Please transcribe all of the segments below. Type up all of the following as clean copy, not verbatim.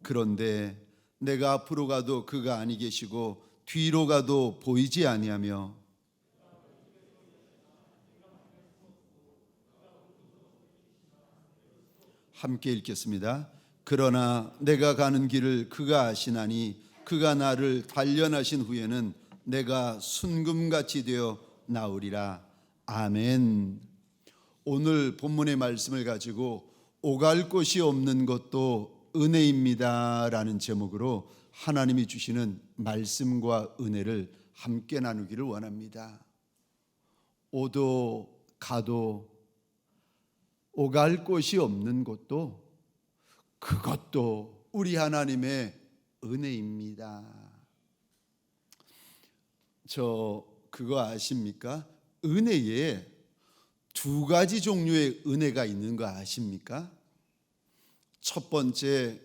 그런데 내가 앞으로 가도 그가 아니 계시고 뒤로 가도 보이지 아니하며 함께 읽겠습니다. 그러나 내가 가는 길을 그가 아시나니 그가 나를 단련하신 후에는 내가 순금같이 되어 나오리라. 아멘. 오늘 본문의 말씀을 가지고 오갈 곳이 없는 것도 은혜입니다 라는 제목으로 하나님이 주시는 말씀과 은혜를 함께 나누기를 원합니다. 오도 가도 오갈 곳이 없는 것도 그것도 우리 하나님의 은혜입니다. 저 그거 아십니까? 은혜에 두 가지 종류의 은혜가 있는 거 아십니까? 첫 번째,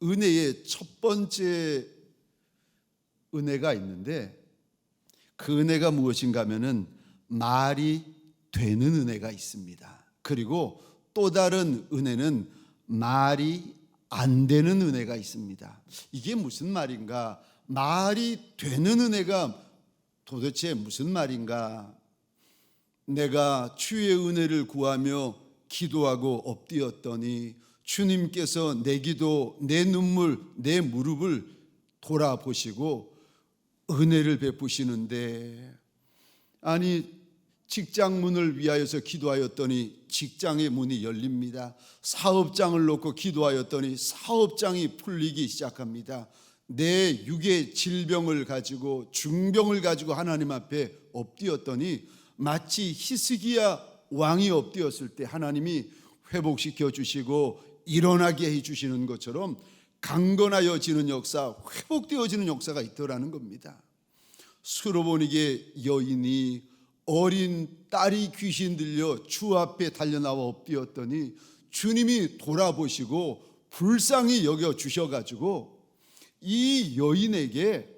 은혜의 첫 번째 은혜가 있는데 그 은혜가 무엇인가 하면은 말이 되는 은혜가 있습니다. 그리고 또 다른 은혜는 말이 안 되는 은혜가 있습니다. 이게 무슨 말인가? 말이 되는 은혜가 도대체 무슨 말인가? 내가 주의 은혜를 구하며 기도하고 엎드렸더니 주님께서 내 기도, 내 눈물, 내 무릎을 돌아보시고 은혜를 베푸시는데, 아니 직장 문을 위하여서 기도하였더니 직장의 문이 열립니다. 사업장을 놓고 기도하였더니 사업장이 풀리기 시작합니다. 내 육의 질병을 가지고 중병을 가지고 하나님 앞에 엎드렸더니 마치 히스기야 왕이 엎드렸을 때 하나님이 회복시켜 주시고 일어나게 해주시는 것처럼 강건하여지는 역사, 회복되어지는 역사가 있더라는 겁니다. 수로보니게 여인이 어린 딸이 귀신 들려 주 앞에 달려나와 엎드렸더니 주님이 돌아보시고 불쌍히 여겨 주셔가지고 이 여인에게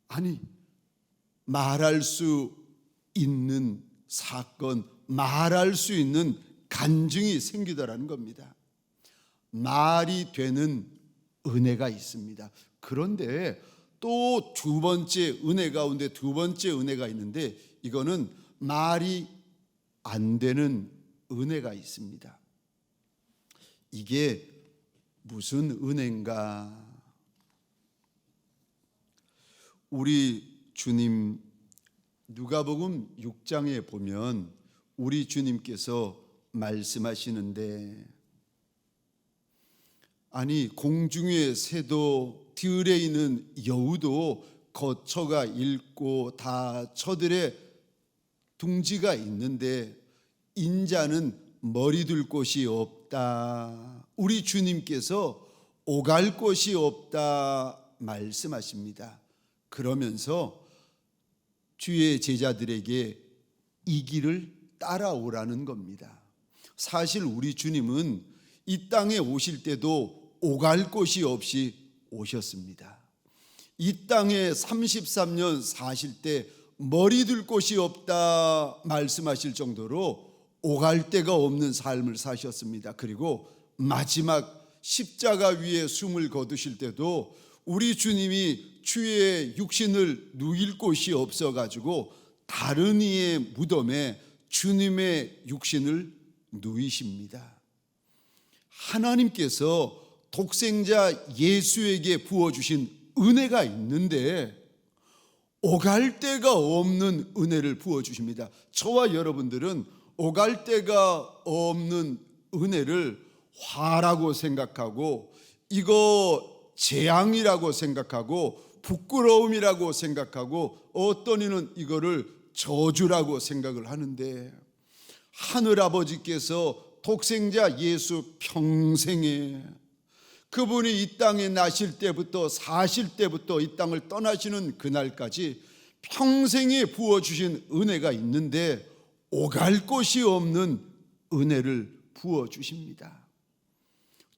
아니 말할 수 있는 사건, 말할 수 있는 간증이 생기더라는 겁니다. 말이 되는 은혜가 있습니다. 그런데 또 두 번째 은혜 가운데 두 번째 은혜가 있는데 이거는 말이 안 되는 은혜가 있습니다. 이게 무슨 은혜인가? 우리 주님 누가복음 6장에 보면 우리 주님께서 말씀하시는데, 아니 공중의 새도 들에 있는 여우도 거처가 있고 다 저들의 둥지가 있는데 인자는 머리 둘 곳이 없다. 우리 주님께서 오갈 곳이 없다 말씀하십니다. 그러면서 주의 제자들에게 이 길을 따라오라는 겁니다. 사실 우리 주님은 이 땅에 오실 때도 오갈 곳이 없이 오셨습니다. 이 땅에 33년 사실 때 머리 둘 곳이 없다 말씀하실 정도로 오갈 데가 없는 삶을 사셨습니다. 그리고 마지막 십자가 위에 숨을 거두실 때도 우리 주님이 주의 육신을 누일 곳이 없어가지고 다른 이의 무덤에 주님의 육신을 누이십니다. 하나님께서 독생자 예수에게 부어주신 은혜가 있는데 오갈 데가 없는 은혜를 부어주십니다. 저와 여러분들은 오갈 데가 없는 은혜를 화라고 생각하고 이거 재앙이라고 생각하고 부끄러움이라고 생각하고 어떤 이는 이거를 저주라고 생각을 하는데, 하늘아버지께서 독생자 예수 평생에 그분이 이 땅에 나실 때부터 사실 때부터 이 땅을 떠나시는 그날까지 평생에 부어주신 은혜가 있는데 오갈 곳이 없는 은혜를 부어주십니다.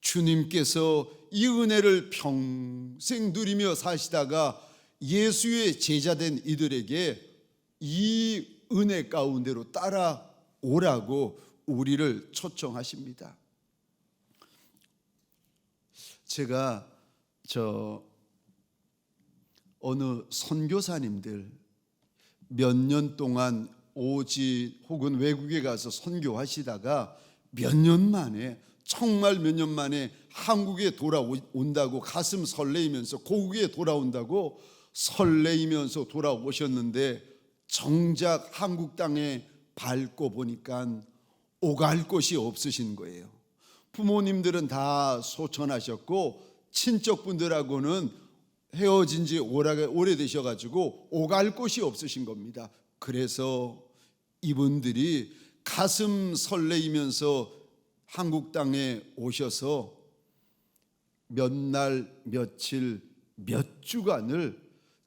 주님께서 이 은혜를 평생 누리며 사시다가 예수의 제자된 이들에게 이 은혜 가운데로 따라오라고 우리를 초청하십니다. 제가 어느 선교사님들 몇 년 동안 오지 혹은 외국에 가서 선교하시다가 몇 년 만에, 정말 몇 년 만에 한국에 돌아온다고 가슴 설레이면서, 고국에 돌아온다고 설레이면서 돌아오셨는데 정작 한국 땅에 밟고 보니까 오갈 곳이 없으신 거예요. 부모님들은 다 소천하셨고 친척분들하고는 헤어진 지 오래되셔가지고 오갈 곳이 없으신 겁니다. 그래서 이분들이 가슴 설레이면서 한국 땅에 오셔서 몇 날, 며칠, 몇 주간을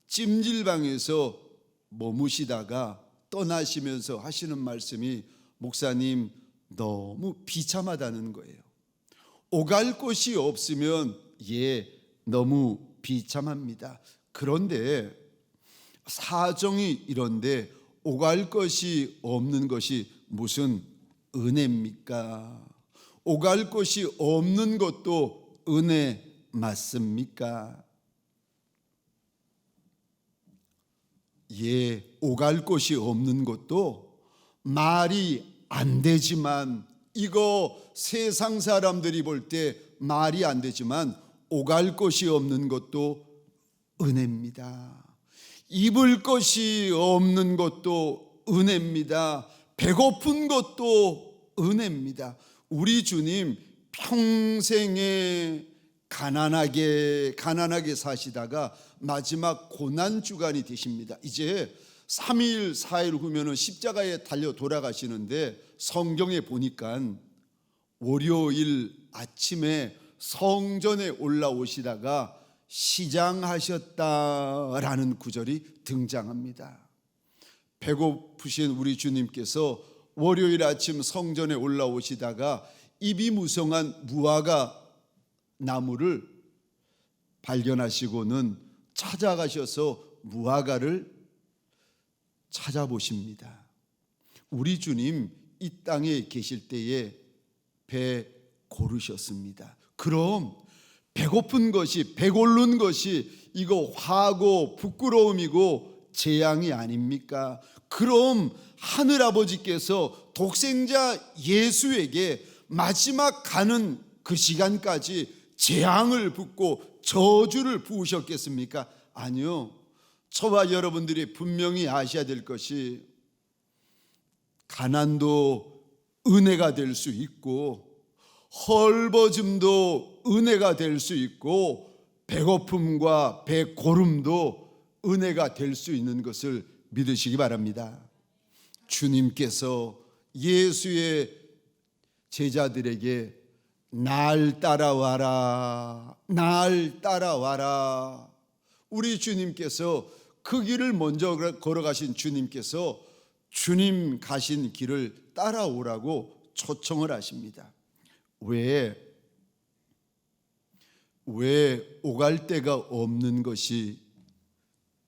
찜질방에서 머무시다가 떠나시면서 하시는 말씀이, 목사님 너무 비참하다는 거예요. 오갈 곳이 없으면 너무 비참합니다. 그런데 사정이 이런데 오갈 것이 없는 것이 무슨 은혜입니까? 오갈 곳이 없는 것도 은혜 맞습니까? 오갈 곳이 없는 것도 말이 안 되지만, 이거 세상 사람들이 볼 때 말이 안 되지만 오갈 곳이 없는 것도 은혜입니다. 입을 것이 없는 것도 은혜입니다. 배고픈 것도 은혜입니다. 우리 주님 평생에 가난하게 사시다가 마지막 고난 주간이 되십니다. 이제 3일 4일 후면은 십자가에 달려 돌아가시는데, 성경에 보니까 월요일 아침에 성전에 올라오시다가 시장하셨다라는 구절이 등장합니다. 배고프신 우리 주님께서 월요일 아침 성전에 올라오시다가 입이 무성한 무화과 나무를 발견하시고는 찾아가셔서 무화과를 찾아보십니다. 우리 주님 이 땅에 계실 때에 배 고르셨습니다. 그럼 배고픈 것이, 배고른 것이 이거 화고 부끄러움이고 재앙이 아닙니까? 그럼 하늘아버지께서 독생자 예수에게 마지막 가는 그 시간까지 재앙을 붓고 저주를 부으셨겠습니까? 아니요. 저와 여러분들이 분명히 아셔야 될 것이, 가난도 은혜가 될 수 있고, 헐벗음도 은혜가 될 수 있고, 배고픔과 배고름도 은혜가 될 수 있는 것을 믿으시기 바랍니다. 주님께서 예수의 제자들에게 날 따라와라, 날 따라와라. 우리 주님께서 그 길을 먼저 걸어가신 주님께서 주님 가신 길을 따라오라고 초청을 하십니다. 왜 오갈 데가 없는 것이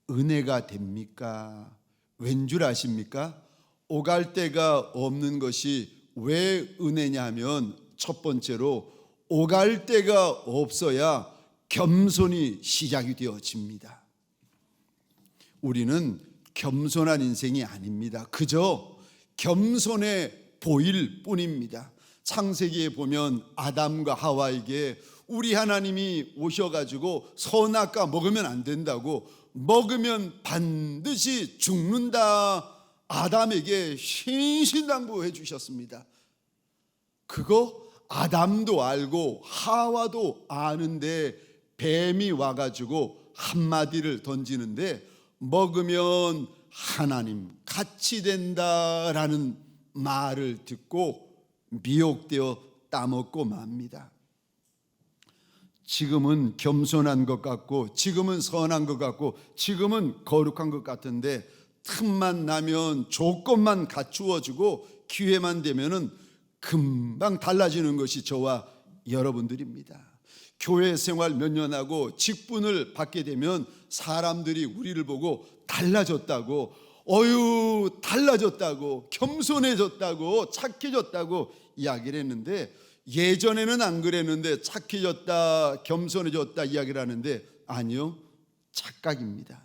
은혜가 됩니까? 왠 줄 아십니까? 오갈 데가 없는 것이 왜 은혜냐 하면, 첫 번째로 오갈 데가 없어야 겸손이 시작이 되어집니다. 우리는 겸손한 인생이 아닙니다. 그저 겸손해 보일 뿐입니다. 창세기에 보면 아담과 하와에게 우리 하나님이 오셔가지고 선악과 먹으면 안 된다고, 먹으면 반드시 죽는다, 아담에게 신신당부해 주셨습니다. 그거 아담도 알고 하와도 아는데 뱀이 와가지고 한마디를 던지는데, 먹으면 하나님 같이 된다라는 말을 듣고 미혹되어 따먹고 맙니다. 지금은 겸손한 것 같고, 지금은 선한 것 같고, 지금은 거룩한 것 같은데, 틈만 나면, 조건만 갖추어지고 기회만 되면은 금방 달라지는 것이 저와 여러분들입니다. 교회 생활 몇 년 하고 직분을 받게 되면 사람들이 우리를 보고 달라졌다고, 달라졌다고, 겸손해졌다고, 착해졌다고 이야기를 했는데, 예전에는 안 그랬는데 착해졌다, 겸손해졌다 이야기를 하는데 아니요, 착각입니다.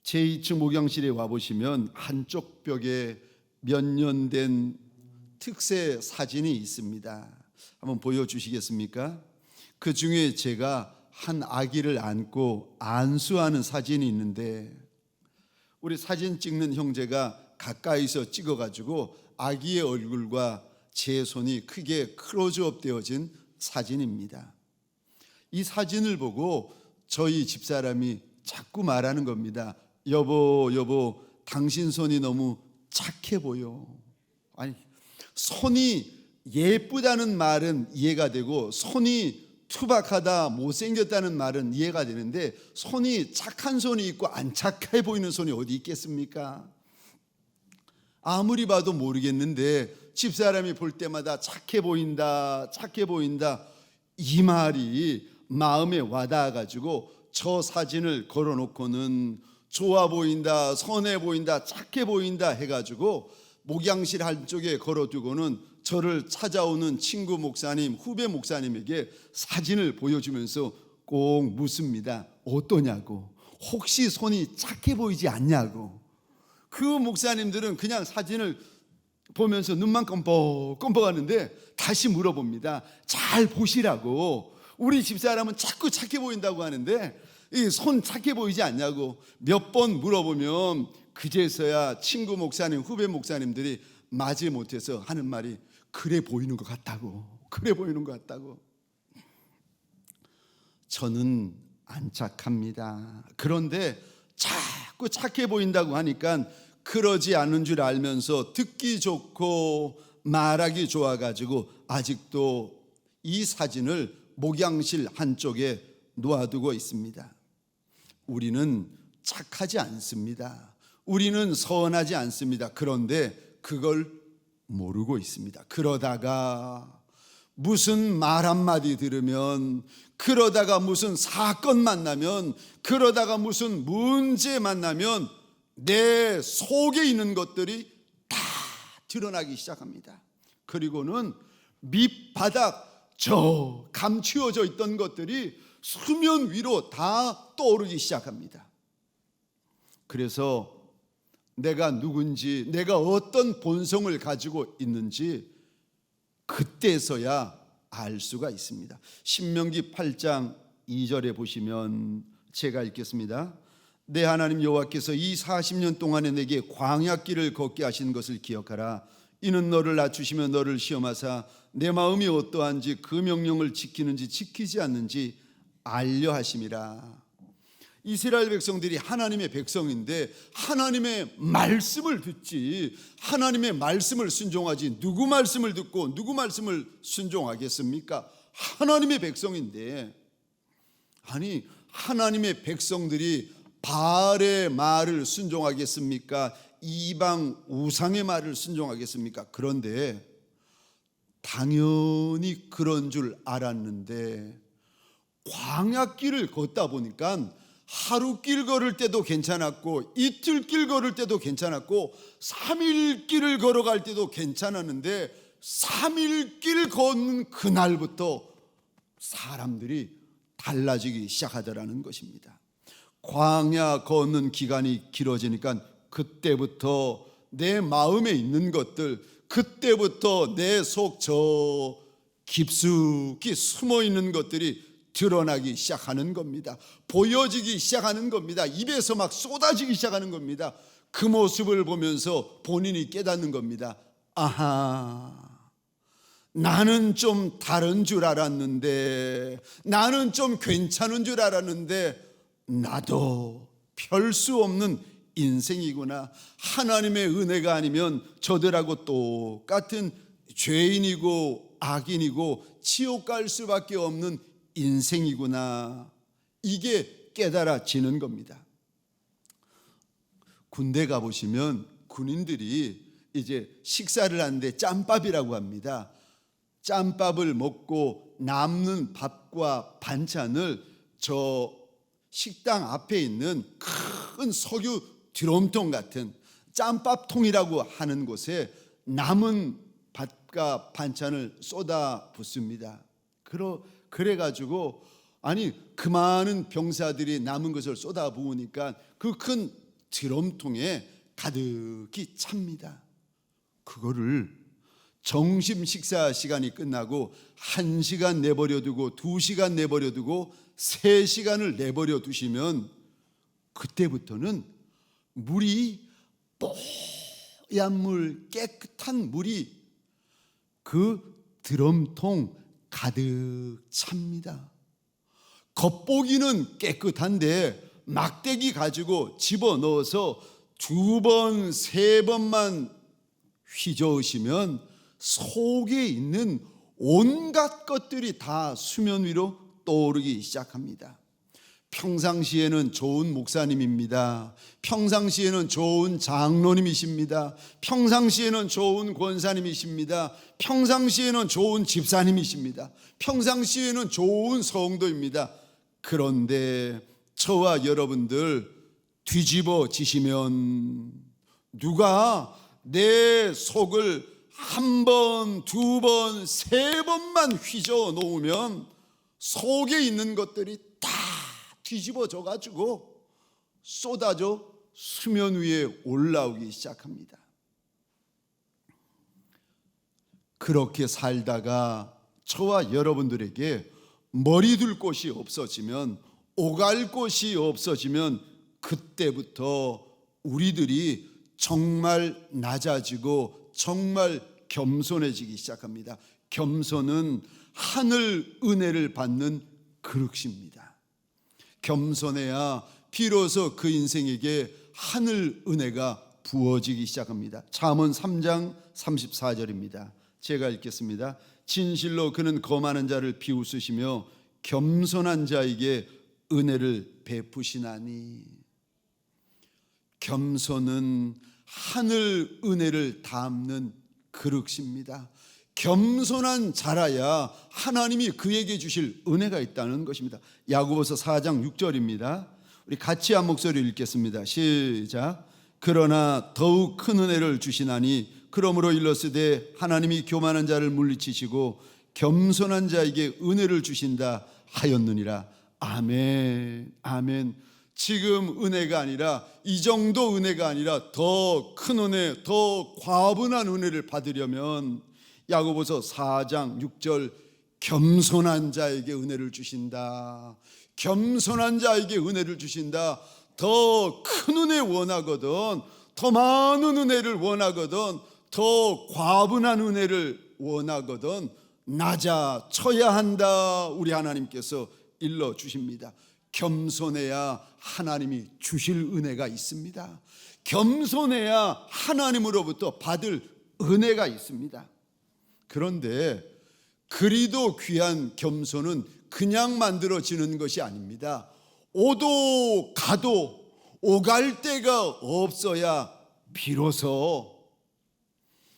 제2층 목양실에 와보시면 한쪽 벽에 몇 년 된 특세 사진이 있습니다. 한번 보여주시겠습니까? 그 중에 제가 한 아기를 안고 안수하는 사진이 있는데, 우리 사진 찍는 형제가 가까이서 찍어가지고 아기의 얼굴과 제 손이 크게 클로즈업 되어진 사진입니다. 이 사진을 보고 저희 집사람이 자꾸 말하는 겁니다. 여보, 당신 손이 너무 착해 보여. 아니, 손이 예쁘다는 말은 이해가 되고, 손이 투박하다, 못생겼다는 말은 이해가 되는데, 손이 착한 손이 있고 안 착해 보이는 손이 어디 있겠습니까? 아무리 봐도 모르겠는데 집사람이 볼 때마다 착해 보인다, 착해 보인다, 이 말이 마음에 와닿아가지고 저 사진을 걸어놓고는 좋아 보인다, 선해 보인다, 착해 보인다 해가지고 목양실 한쪽에 걸어두고는 저를 찾아오는 친구 목사님, 후배 목사님에게 사진을 보여주면서 꼭 묻습니다. 어떠냐고, 혹시 손이 착해 보이지 않냐고. 그 목사님들은 그냥 사진을 보면서 눈만 껌뻑껌뻑 하는데 다시 물어봅니다. 잘 보시라고. 우리 집사람은 자꾸 착해 보인다고 하는데 이 손 착해 보이지 않냐고 몇 번 물어보면 그제서야 친구 목사님, 후배 목사님들이 마지 못해서 하는 말이 그래 보이는 것 같다고, 그래 보이는 것 같다고. 저는 안 착합니다. 그런데 자꾸 착해 보인다고 하니까 그러지 않은 줄 알면서 듣기 좋고 말하기 좋아가지고 아직도 이 사진을 목양실 한쪽에 놓아두고 있습니다. 우리는 착하지 않습니다. 우리는 선하지 않습니다. 그런데 그걸 모르고 있습니다. 그러다가 무슨 말 한마디 들으면, 그러다가 무슨 사건 만나면, 그러다가 무슨 문제 만나면 내 속에 있는 것들이 다 드러나기 시작합니다. 그리고는 밑바닥 저 감추어져 있던 것들이 수면 위로 다 떠오르기 시작합니다. 그래서 내가 누군지, 내가 어떤 본성을 가지고 있는지 그때서야 알 수가 있습니다. 신명기 8장 2절에 보시면 제가 읽겠습니다. 내 하나님 여호와께서 이 40년 동안에 내게 광야길을 걷게 하신 것을 기억하라. 이는 너를 낮추시며 너를 시험하사 내 마음이 어떠한지 그 명령을 지키는지 지키지 않는지 알려 하심이라. 이스라엘 백성들이 하나님의 백성인데 하나님의 말씀을 듣지, 하나님의 말씀을 순종하지 누구 말씀을 듣고 누구 말씀을 순종하겠습니까? 하나님의 백성인데, 아니 하나님의 백성들이 바알의 말을 순종하겠습니까? 이방 우상의 말을 순종하겠습니까? 그런데 당연히 그런 줄 알았는데 광야길을 걷다 보니까 하루 길 걸을 때도 괜찮았고 이틀 길 걸을 때도 괜찮았고 3일 길을 걸어갈 때도 괜찮았는데 3일 길 걷는 그날부터 사람들이 달라지기 시작하더라는 것입니다. 광야 걷는 기간이 길어지니까 그때부터 내 마음에 있는 것들, 그때부터 내 속 저 깊숙이 숨어 있는 것들이 드러나기 시작하는 겁니다. 보여지기 시작하는 겁니다. 입에서 막 쏟아지기 시작하는 겁니다. 그 모습을 보면서 본인이 깨닫는 겁니다. 아하, 나는 좀 다른 줄 알았는데, 나는 좀 괜찮은 줄 알았는데 나도 별 수 없는 인생이구나. 하나님의 은혜가 아니면 저들하고 똑같은 죄인이고 악인이고 지옥 갈 수밖에 없는 인생이구나. 이게 깨달아지는 겁니다. 군대 가보시면 군인들이 이제 식사를 하는데 짬밥이라고 합니다. 짬밥을 먹고 남는 밥과 반찬을 저 식당 앞에 있는 큰 석유 드럼통 같은 짬밥통이라고 하는 곳에 남은 밥과 반찬을 쏟아 붓습니다. 그래가지고 그 많은 병사들이 남은 것을 쏟아 부으니까 그 큰 드럼통에 가득히 찹니다. 그거를 점심 식사 시간이 끝나고 1시간 내버려 두고 2시간 내버려 두고 3시간을 내버려 두시면 그때부터는 물이 뽀얀 물, 깨끗한 물이 그 드럼통 가득 찹니다. 겉보기는 깨끗한데 막대기 가지고 집어넣어서 2번, 3번만 휘저으시면 속에 있는 온갖 것들이 다 수면 위로 떠오르기 시작합니다. 평상시에는 좋은 목사님입니다. 평상시에는 좋은 장로님이십니다. 평상시에는 좋은 권사님이십니다. 평상시에는 좋은 집사님이십니다. 평상시에는 좋은 성도입니다. 그런데 저와 여러분들 뒤집어지시면 누가 내 속을 1번, 2번, 3번만 휘저어 놓으면 속에 있는 것들이 다 뒤집어져 가지고 쏟아져 수면 위에 올라오기 시작합니다. 그렇게 살다가 저와 여러분들에게 머리 둘 곳이 없어지면, 오갈 곳이 없어지면 그때부터 우리들이 정말 낮아지고 정말 겸손해지기 시작합니다. 겸손은 하늘 은혜를 받는 그릇입니다. 겸손해야 비로소 그 인생에게 하늘 은혜가 부어지기 시작합니다. 잠언 3장 34절입니다. 제가 읽겠습니다. 진실로 그는 거만한 자를 비웃으시며 겸손한 자에게 은혜를 베푸시나니. 겸손은 하늘 은혜를 담는 그릇입니다. 겸손한 자라야 하나님이 그에게 주실 은혜가 있다는 것입니다. 야고보서 4장 6절입니다. 우리 같이 한 목소리 읽겠습니다. 시작. 그러나 더욱 큰 은혜를 주시나니 그러므로 일렀으되 하나님이 교만한 자를 물리치시고 겸손한 자에게 은혜를 주신다 하였느니라. 아멘. 아멘. 지금 은혜가 아니라, 이 정도 은혜가 아니라 더 큰 은혜, 더 과분한 은혜를 받으려면 야고보서 4장 6절 겸손한 자에게 은혜를 주신다. 겸손한 자에게 은혜를 주신다. 더 큰 은혜 원하거든, 더 많은 은혜를 원하거든, 더 과분한 은혜를 원하거든 낮아져야 한다. 우리 하나님께서 일러 주십니다. 겸손해야 하나님이 주실 은혜가 있습니다. 겸손해야 하나님으로부터 받을 은혜가 있습니다. 그런데 그리도 귀한 겸손은 그냥 만들어지는 것이 아닙니다. 오도 가도 오갈 데가 없어야 비로소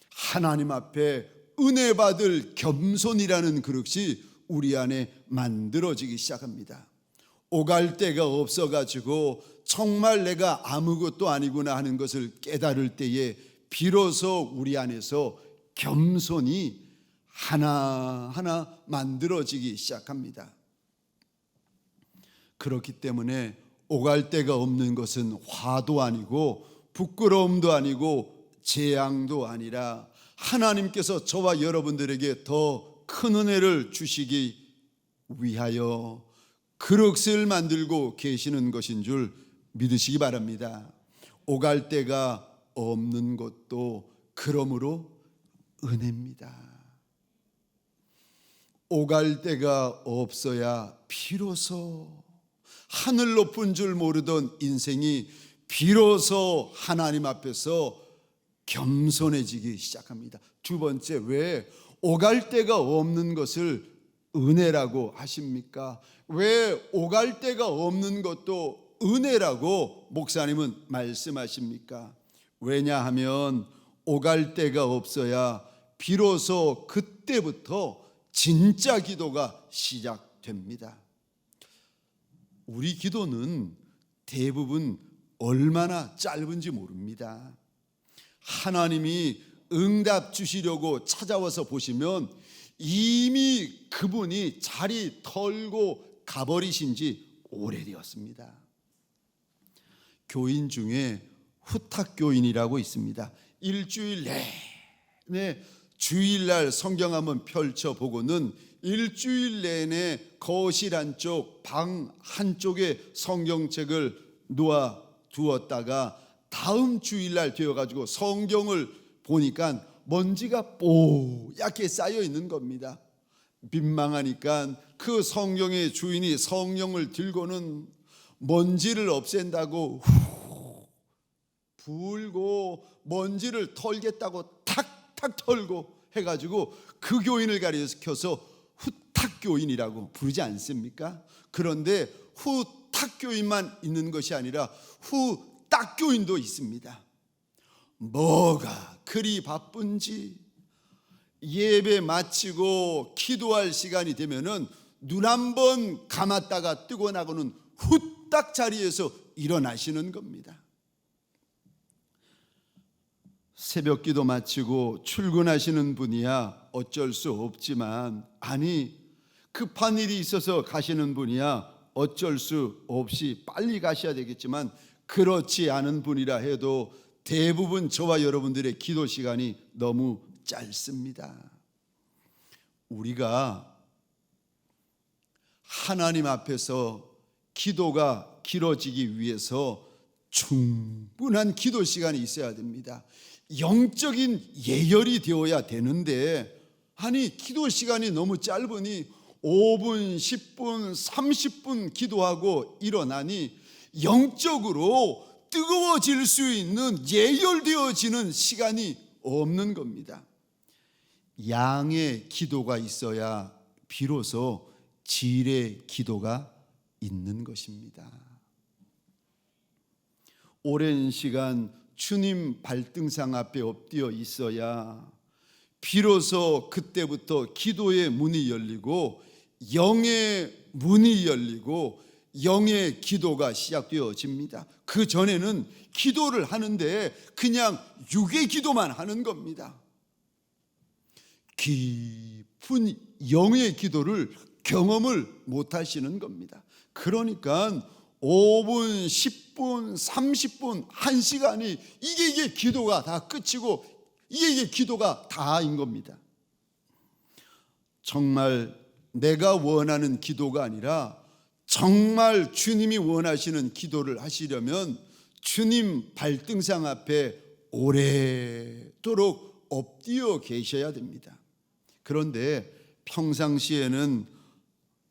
하나님 앞에 은혜 받을 겸손이라는 그릇이 우리 안에 만들어지기 시작합니다. 오갈 데가 없어가지고 정말 내가 아무것도 아니구나 하는 것을 깨달을 때에 비로소 우리 안에서 겸손이 하나하나 만들어지기 시작합니다. 그렇기 때문에 오갈 데가 없는 것은 화도 아니고 부끄러움도 아니고 재앙도 아니라 하나님께서 저와 여러분들에게 더 큰 은혜를 주시기 위하여 그릇을 만들고 계시는 것인 줄 믿으시기 바랍니다. 오갈 데가 없는 것도 그러므로 은혜입니다. 오갈 데가 없어야 비로소 하늘 높은 줄 모르던 인생이 비로소 하나님 앞에서 겸손해지기 시작합니다. 두 번째, 왜 오갈 데가 없는 것을 은혜라고 하십니까? 왜 오갈 데가 없는 것도 은혜라고 목사님은 말씀하십니까? 왜냐하면 오갈 데가 없어야 비로소 그때부터 진짜 기도가 시작됩니다. 우리 기도는 대부분 얼마나 짧은지 모릅니다. 하나님이 응답 주시려고 찾아와서 보시면 이미 그분이 자리 털고 가버리신 지 오래되었습니다. 교인 중에 후탁교인이라고 있습니다. 일주일 내내 주일날 성경 한번 펼쳐보고는 일주일 내내 거실 한쪽, 방 한쪽에 성경책을 놓아 두었다가 다음 주일날 되어가지고 성경을 보니까 먼지가 뽀얗게 쌓여 있는 겁니다. 민망하니까 그 성경의 주인이 성령을 들고는 먼지를 없앤다고 불고 먼지를 털겠다고 탁탁 털고 해가지고 그 교인을 가리켜서 후탁교인이라고 부르지 않습니까? 그런데 후탁교인만 있는 것이 아니라 후딱교인도 있습니다. 뭐가 그리 바쁜지 예배 마치고 기도할 시간이 되면은 눈 한 번 감았다가 뜨고 나고는 후딱 자리에서 일어나시는 겁니다. 새벽 기도 마치고 출근하시는 분이야 어쩔 수 없지만, 아니 급한 일이 있어서 가시는 분이야 어쩔 수 없이 빨리 가셔야 되겠지만, 그렇지 않은 분이라 해도 대부분 저와 여러분들의 기도 시간이 너무 짧습니다. 우리가 하나님 앞에서 기도가 길어지기 위해서 충분한 기도 시간이 있어야 됩니다. 영적인 예열이 되어야 되는데, 아니 기도 시간이 너무 짧으니 5분, 10분, 30분 기도하고 일어나니 영적으로 뜨거워질 수 있는 예열되어지는 시간이 없는 겁니다. 양의 기도가 있어야 비로소 질의 기도가 있는 것입니다. 오랜 시간 주님 발등상 앞에 엎드려 있어야 비로소 그때부터 기도의 문이 열리고 영의 문이 열리고 영의 기도가 시작되어집니다. 그 전에는 기도를 하는데 그냥 육의 기도만 하는 겁니다. 깊은 영의 기도를 경험을 못 하시는 겁니다. 그러니까 5분, 10분, 30분, 1시간이 이게 기도가 다 끝이고 이게 기도가 다인 겁니다. 정말 내가 원하는 기도가 아니라 정말 주님이 원하시는 기도를 하시려면 주님 발등상 앞에 오래도록 엎드려 계셔야 됩니다. 그런데 평상시에는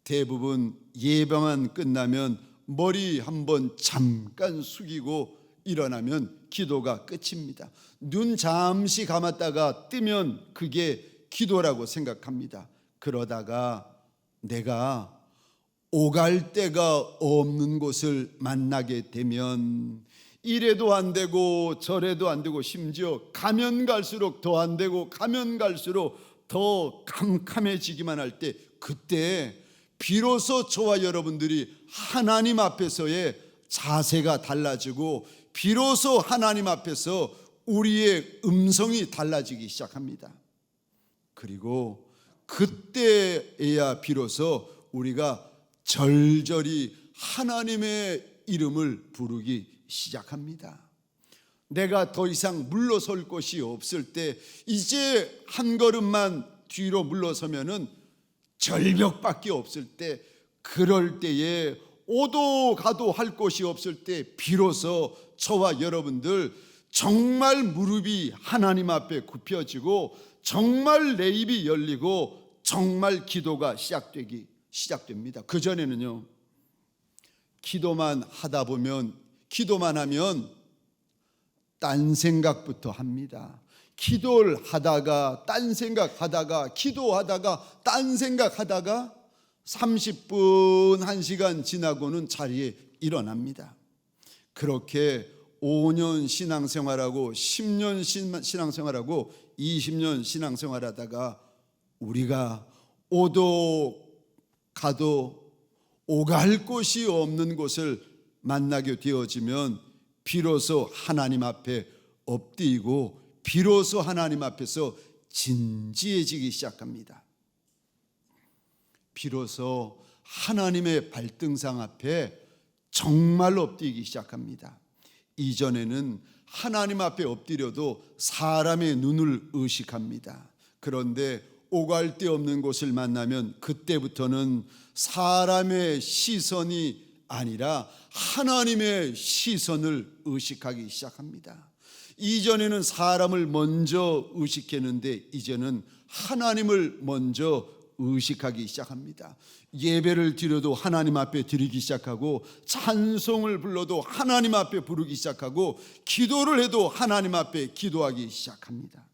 대부분 예배만 끝나면 머리 한번 잠깐 숙이고 일어나면 기도가 끝입니다. 눈 잠시 감았다가 뜨면 그게 기도라고 생각합니다. 그러다가 내가 오갈 데가 없는 곳을 만나게 되면 이래도 안 되고 저래도 안 되고 심지어 가면 갈수록 더 안 되고 가면 갈수록 더 캄캄해지기만 할 때, 그때 비로소 저와 여러분들이 하나님 앞에서의 자세가 달라지고 비로소 하나님 앞에서 우리의 음성이 달라지기 시작합니다. 그리고 그때에야 비로소 우리가 절절히 하나님의 이름을 부르기 시작합니다. 내가 더 이상 물러설 곳이 없을 때, 이제 한 걸음만 뒤로 물러서면은 절벽밖에 없을 때, 그럴 때에 오도 가도 할 곳이 없을 때 비로소 저와 여러분들 정말 무릎이 하나님 앞에 굽혀지고 정말 내 입이 열리고 정말 기도가 시작됩니다. 그전에는요, 기도만 하다 보면, 기도만 하면 딴 생각부터 합니다. 기도를 하다가 딴 생각하다가 기도하다가 딴 생각하다가 30분, 1시간 지나고는 자리에 일어납니다. 그렇게 5년 신앙생활하고 10년 신앙생활하고 20년 신앙생활하다가 우리가 오도 가도 오갈 곳이 없는 곳을 만나게 되어지면 비로소 하나님 앞에 엎드리고 비로소 하나님 앞에서 진지해지기 시작합니다. 비로소 하나님의 발등상 앞에 정말 엎드리기 시작합니다. 이전에는 하나님 앞에 엎드려도 사람의 눈을 의식합니다. 그런데 오갈 데 없는 곳을 만나면 그때부터는 사람의 시선이 아니라 하나님의 시선을 의식하기 시작합니다. 이전에는 사람을 먼저 의식했는데 이제는 하나님을 먼저 의식하기 시작합니다. 예배를 드려도 하나님 앞에 드리기 시작하고, 찬송을 불러도 하나님 앞에 부르기 시작하고, 기도를 해도 하나님 앞에 기도하기 시작합니다.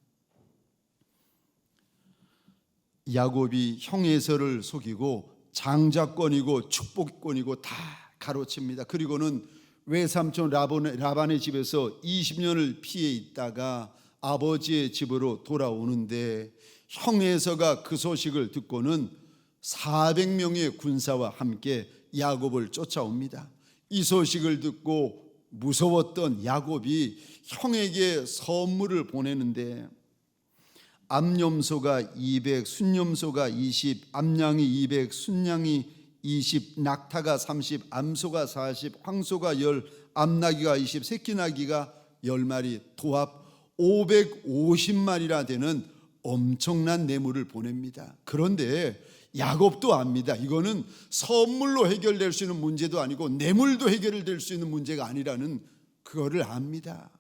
야곱이 형 에서를 속이고 장자권이고 축복권이고 다 가로칩니다. 그리고는 외삼촌 라반의 집에서 20년을 피해 있다가 아버지의 집으로 돌아오는데, 형 에서가 그 소식을 듣고는 400명의 군사와 함께 야곱을 쫓아옵니다. 이 소식을 듣고 무서웠던 야곱이 형에게 선물을 보내는데, 암염소가 200, 순염소가 20, 암양이 200, 순양이 20, 낙타가 30, 암소가 40, 황소가 10, 암나귀가 20, 새끼나귀가 10마리, 도합 550마리나 되는 엄청난 뇌물을 보냅니다. 그런데 야곱도 압니다. 이거는 선물로 해결될 수 있는 문제도 아니고 뇌물도 해결될 수 있는 문제가 아니라는 그거를 압니다.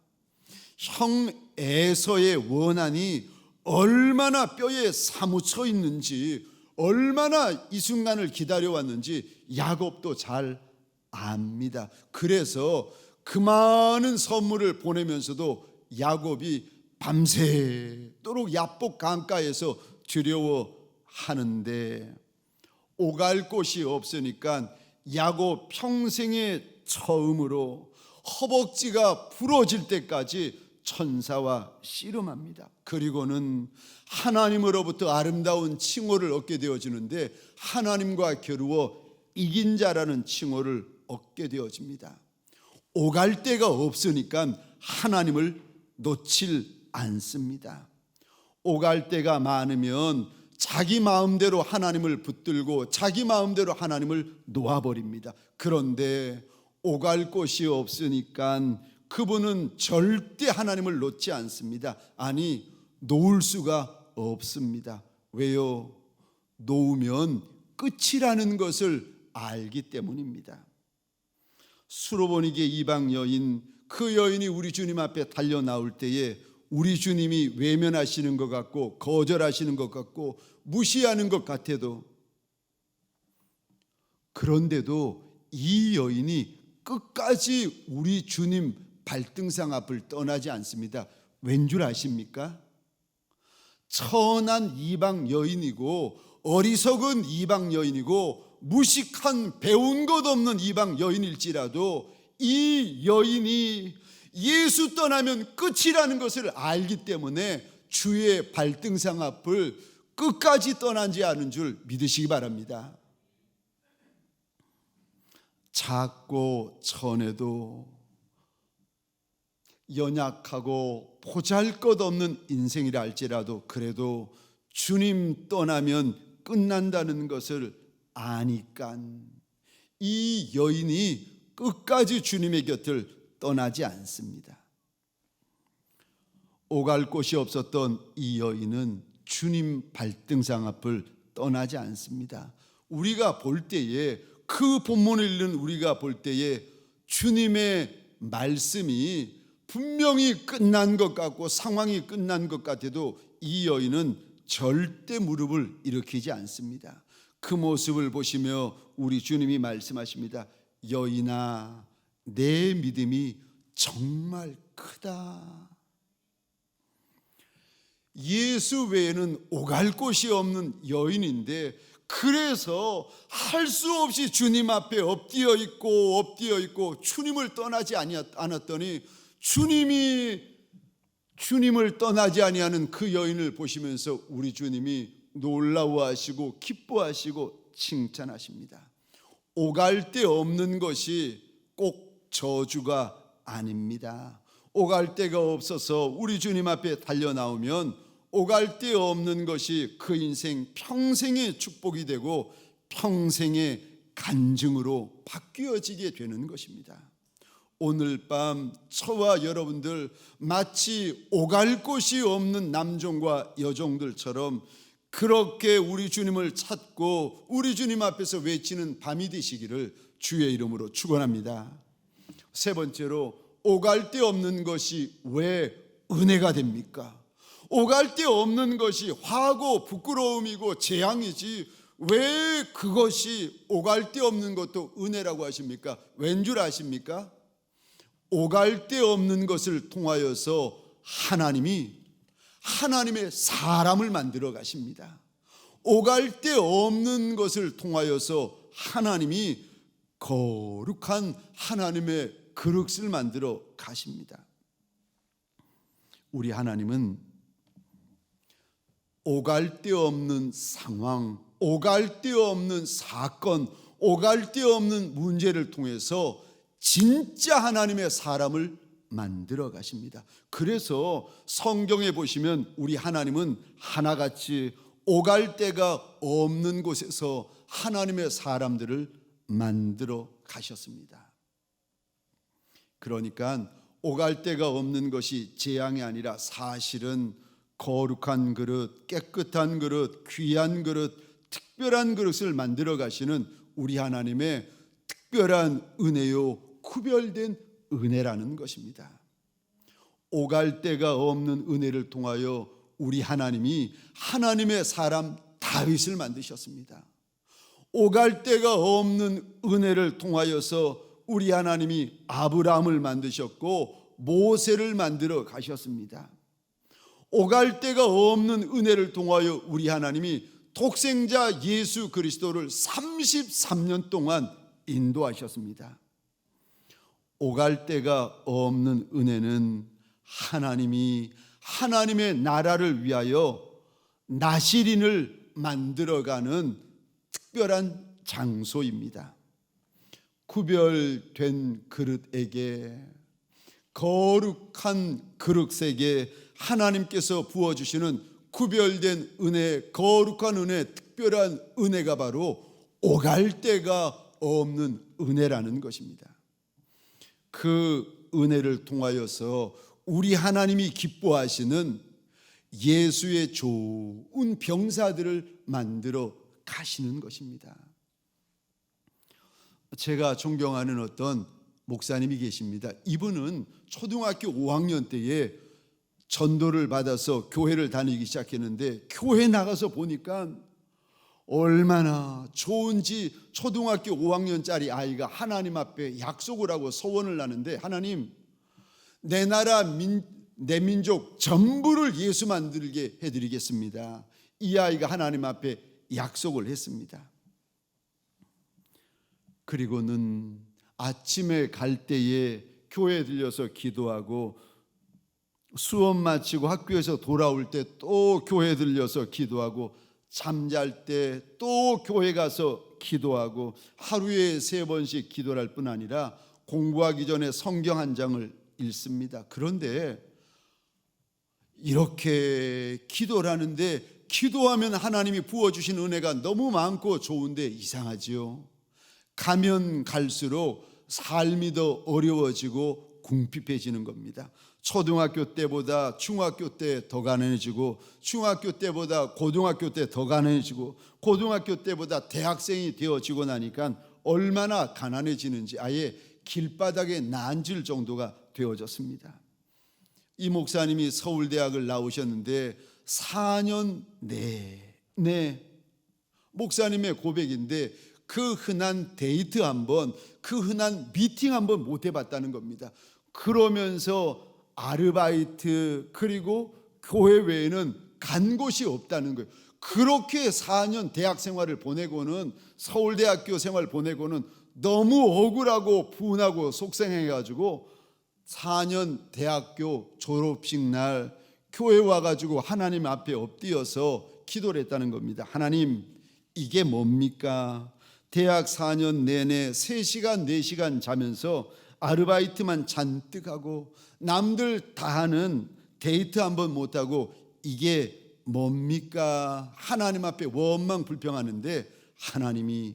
형 에서의 원한이 얼마나 뼈에 사무쳐 있는지, 얼마나 이 순간을 기다려왔는지 야곱도 잘 압니다. 그래서 그 많은 선물을 보내면서도 야곱이 밤새도록 야복 강가에서 두려워하는데, 오갈 곳이 없으니까 야곱 평생의 처음으로 허벅지가 부러질 때까지 천사와 씨름합니다. 그리고는 하나님으로부터 아름다운 칭호를 얻게 되어지는데, 하나님과 겨루어 이긴 자라는 칭호를 얻게 되어집니다. 오갈 데가 없으니까 하나님을 놓칠 않습니다. 오갈 데가 많으면 자기 마음대로 하나님을 붙들고 자기 마음대로 하나님을 놓아버립니다. 그런데 오갈 곳이 없으니까 그분은 절대 하나님을 놓지 않습니다. 아니, 놓을 수가 없습니다. 왜요? 놓으면 끝이라는 것을 알기 때문입니다. 수로보니게 이방 여인, 그 여인이 우리 주님 앞에 달려 나올 때에 우리 주님이 외면하시는 것 같고 거절하시는 것 같고 무시하는 것 같아도, 그런데도 이 여인이 끝까지 우리 주님 발등상 앞을 떠나지 않습니다. 왠 줄 아십니까? 천한 이방 여인이고 어리석은 이방 여인이고 무식한 배운 것 없는 이방 여인일지라도 이 여인이 예수 떠나면 끝이라는 것을 알기 때문에 주의 발등상 앞을 끝까지 떠나지 않은 줄 믿으시기 바랍니다. 작고 천해도 연약하고 보잘것없는 인생이라 할지라도 그래도 주님 떠나면 끝난다는 것을 아니까 이 여인이 끝까지 주님의 곁을 떠나지 않습니다. 오갈 곳이 없었던 이 여인은 주님 발등상 앞을 떠나지 않습니다. 우리가 볼 때에, 그 본문을 읽는 우리가 볼 때에 주님의 말씀이 분명히 끝난 것 같고 상황이 끝난 것 같아도 이 여인은 절대 무릎을 일으키지 않습니다. 그 모습을 보시며 우리 주님이 말씀하십니다. 여인아, 내 믿음이 정말 크다. 예수 외에는 오갈 곳이 없는 여인인데, 그래서 할 수 없이 주님 앞에 엎드려 있고 주님을 떠나지 않았더니 주님을 떠나지 아니하는 그 여인을 보시면서 우리 주님이 놀라워하시고 기뻐하시고 칭찬하십니다. 오갈 데 없는 것이 꼭 저주가 아닙니다. 오갈 데가 없어서 우리 주님 앞에 달려 나오면 오갈 데 없는 것이 그 인생 평생의 축복이 되고 평생의 간증으로 바뀌어지게 되는 것입니다. 오늘 밤 저와 여러분들 마치 오갈 곳이 없는 남종과 여종들처럼 그렇게 우리 주님을 찾고 우리 주님 앞에서 외치는 밤이 되시기를 주의 이름으로 축원합니다. 세 번째로, 오갈 데 없는 것이 왜 은혜가 됩니까? 오갈 데 없는 것이 화고 부끄러움이고 재앙이지 왜 그것이 오갈 데 없는 것도 은혜라고 하십니까? 왠 줄 아십니까? 오갈 데 없는 것을 통하여서 하나님의 사람을 만들어 가십니다. 오갈 데 없는 것을 통하여서 하나님이 거룩한 하나님의 그릇을 만들어 가십니다. 우리 하나님은 오갈 데 없는 상황, 오갈 데 없는 사건, 오갈 데 없는 문제를 통해서 진짜 하나님의 사람을 만들어 가십니다. 그래서 성경에 보시면 우리 하나님은 하나같이 오갈 데가 없는 곳에서 하나님의 사람들을 만들어 가셨습니다. 그러니까 오갈 데가 없는 것이 재앙이 아니라 사실은 거룩한 그릇, 깨끗한 그릇, 귀한 그릇, 특별한 그릇을 만들어 가시는 우리 하나님의 특별한 은혜요, 구별된 은혜라는 것입니다. 오갈 데가 없는 은혜를 통하여 우리 하나님이 하나님의 사람 다윗을 만드셨습니다. 오갈 데가 없는 은혜를 통하여서 우리 하나님이 아브라함을 만드셨고 모세를 만들어 가셨습니다. 오갈 데가 없는 은혜를 통하여 우리 하나님이 독생자 예수 그리스도를 33년 동안 인도하셨습니다. 오갈 데가 없는 은혜는 하나님이 하나님의 나라를 위하여 나시린을 만들어가는 특별한 장소입니다. 구별된 그릇에게, 거룩한 그릇에게 하나님께서 부어주시는 구별된 은혜, 거룩한 은혜, 특별한 은혜가 바로 오갈 데가 없는 은혜라는 것입니다. 그 은혜를 통하여서 우리 하나님이 기뻐하시는 예수의 좋은 병사들을 만들어 가시는 것입니다. 제가 존경하는 어떤 목사님이 계십니다. 이분은 초등학교 5학년 때에 전도를 받아서 교회를 다니기 시작했는데 교회 나가서 보니까 얼마나 좋은지 초등학교 5학년짜리 아이가 하나님 앞에 약속을 하고 소원을 하는데, 하나님, 내 나라 내 민족 전부를 예수 만들게 해드리겠습니다. 이 아이가 하나님 앞에 약속을 했습니다. 그리고는 아침에 갈 때에 교회에 들려서 기도하고, 수업 마치고 학교에서 돌아올 때 또 교회에 들려서 기도하고, 잠잘 때 또 교회 가서 기도하고, 하루에 3번씩 기도를 할 뿐 아니라 공부하기 전에 성경 한 장을 읽습니다. 그런데 이렇게 기도를 하는데 기도하면 하나님이 부어주신 은혜가 너무 많고 좋은데 이상하지요. 가면 갈수록 삶이 더 어려워지고 궁핍해지는 겁니다. 초등학교 때보다 중학교 때 더 가난해지고, 중학교 때보다 고등학교 때 더 가난해지고, 고등학교 때보다 대학생이 되어지고 나니까 얼마나 가난해지는지 아예 길바닥에 난질 정도가 되어졌습니다. 이 목사님이 서울대학을 나오셨는데 4년 내내, 목사님의 고백인데, 그 흔한 데이트 한번, 그 흔한 미팅 한번 못 해봤다는 겁니다. 그러면서 아르바이트 그리고 교회 외에는 간 곳이 없다는 거예요. 그렇게 4년 대학 생활을 보내고는, 서울대학교 생활 보내고는 너무 억울하고 분하고 속상해가지고 4년 대학교 졸업식 날 교회 와가지고 하나님 앞에 엎드려서 기도를 했다는 겁니다. 하나님, 이게 뭡니까? 대학 4년 내내 3시간 4시간 자면서 아르바이트만 잔뜩 하고 남들 다 하는 데이트 한번 못하고 이게 뭡니까? 하나님 앞에 원망 불평하는데 하나님이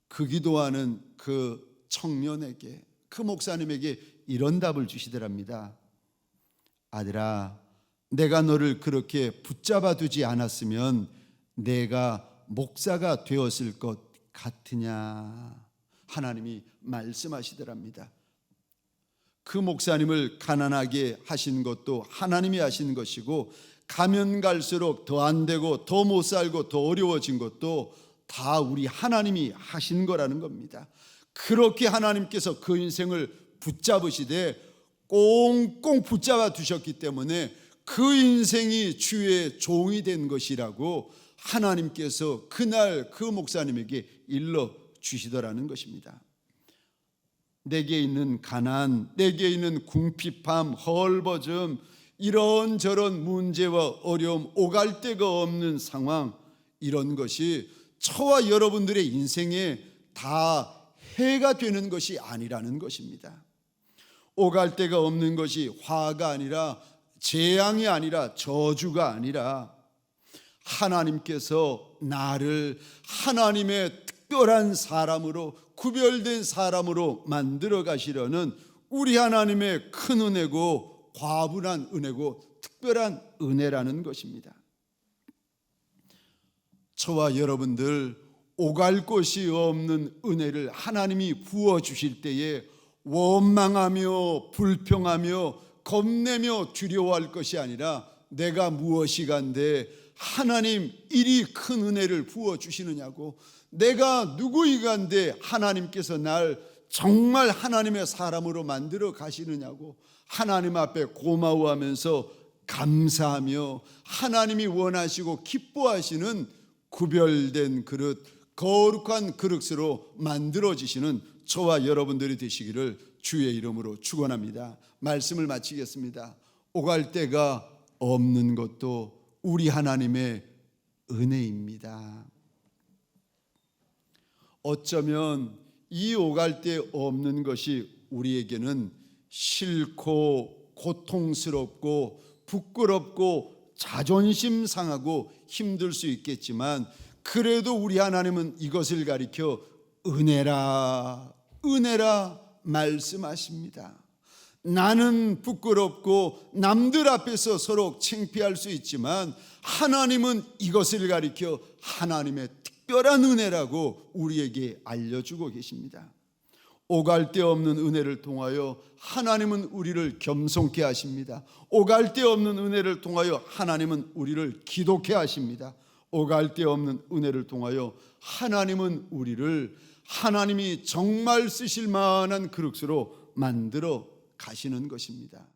그 기도하는 그 청년에게, 그 목사님에게 이런 답을 주시더랍니다. 아들아, 내가 너를 그렇게 붙잡아 두지 않았으면 내가 목사가 되었을 것 같으냐? 하나님이 말씀하시더랍니다. 그 목사님을 가난하게 하신 것도 하나님이 하신 것이고, 가면 갈수록 더 안 되고 더 못 살고 더 어려워진 것도 다 우리 하나님이 하신 거라는 겁니다. 그렇게 하나님께서 그 인생을 붙잡으시되 꽁꽁 붙잡아 두셨기 때문에 그 인생이 주의 종이 된 것이라고 하나님께서 그날 그 목사님에게 일러 주시더라는 것입니다. 내게 있는 가난, 내게 있는 궁핍함, 헐벗음, 이런저런 문제와 어려움, 오갈 데가 없는 상황, 이런 것이 저와 여러분들의 인생에 다 해가 되는 것이 아니라는 것입니다. 오갈 데가 없는 것이 화가 아니라, 재앙이 아니라, 저주가 아니라 하나님께서 나를 하나님의 특별한 사람으로, 구별된 사람으로 만들어 가시려는 우리 하나님의 큰 은혜고 과분한 은혜고 특별한 은혜라는 것입니다. 저와 여러분들 오갈 곳이 없는 은혜를 하나님이 부어주실 때에 원망하며 불평하며 겁내며 두려워할 것이 아니라, 내가 무엇이간데 하나님 이리 큰 은혜를 부어주시느냐고, 내가 누구이간데 하나님께서 날 정말 하나님의 사람으로 만들어 가시느냐고 하나님 앞에 고마워하면서 감사하며 하나님이 원하시고 기뻐하시는 구별된 그릇, 거룩한 그릇으로 만들어지시는 저와 여러분들이 되시기를 주의 이름으로 축원합니다. 말씀을 마치겠습니다. 오갈 데가 없는 것도 우리 하나님의 은혜입니다. 어쩌면 이 오갈 데 없는 것이 우리에게는 싫고 고통스럽고 부끄럽고 자존심 상하고 힘들 수 있겠지만, 그래도 우리 하나님은 이것을 가리켜 은혜라, 은혜라 말씀하십니다. 나는 부끄럽고 남들 앞에서 서로 창피할 수 있지만 하나님은 이것을 가리켜 하나님의 특별한 은혜라고 우리에게 알려주고 계십니다. 오갈 데 없는 은혜를 통하여 하나님은 우리를 겸손케 하십니다. 오갈 데 없는 은혜를 통하여 하나님은 우리를 기독케 하십니다. 오갈 데 없는 은혜를 통하여 하나님은 우리를 하나님이 정말 쓰실 만한 그릇으로 만들어 가시는 것입니다.